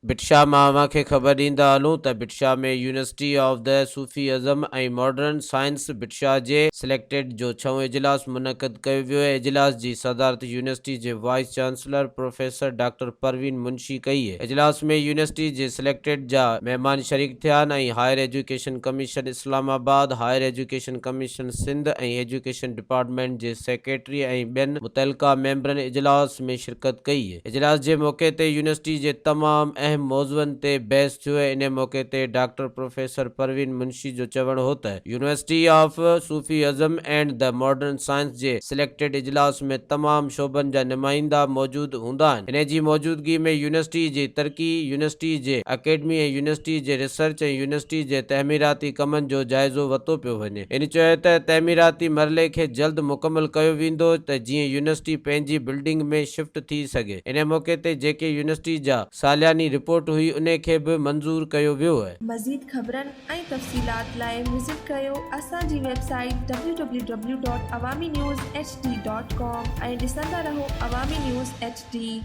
बिटशा मां खे ख़बर ॾींदा हलूं त बिटशा में यूनिवर्सिटी ऑफ द सूफ़ीज़म ऐं मॉडर्न साइंस बिटशा जे सिलेक्टेड जो 6हों इजलास मुनक़द कयो वियो आहे। इजलास जी सदारत यूनिवर्सिटी जे vice chancellor professor doctor Parveen Munshi कई आहे। इजलास में यूनिवर्सिटी जे सिलेक्टेड जा महिमान शरीक थिया आहिनि ऐं higher education commission Islamabad, higher education commission Sindh ऐं एजुकेशन डिपार्टमेंट जे सेक्रेटरी ऐं ॿियनि मुतलका मेंबरनि इजलास में शिरकत कई आहे। इजलास जे मौक़े ते यूनिवर्सिटी जे तमामु अहम मौज़ुअनि ते बहस थियो आहे। इन मौक़े ते डॉक्टर प्रोफेसर परवीन मुंशी जो चवणु हो त university of Sufism and the modern science J selected इजलास में तमामु शोबनि जा नुमाइंदा मौजूदु हूंदा आहिनि। इन जी मौजूदगी में यूनिवर्सिटी जी तरक़ी, यूनिवर्सिटी जे अकेडमी ऐं यूनिवर्सिटी जे रिसर्च ऐं यूनिवर्सिटी जे तहमीराती कमनि जो जाइज़ो वरितो पियो वञे। इन चयो त तहमीराती मरहले खे जल्द मुकमल कयो वेंदो त जीअं यूनिवर्सिटी पंहिंजी बिल्डिंग में शिफ्ट थी सघे। इन मौक़े ते जेके यूनिवर्सिटी जा सालियानी रिपोर्ट हुई उन खे बि मंज़ूर कयो वियो आहे। मज़ीद ख़बरनि ऐं तफ़सीलात लाइ विज़िट कयो असांजी वेबसाइट www.awamiNewsHD.com ऐं ॾिसंदा रहो अवामी न्यूज़ HD।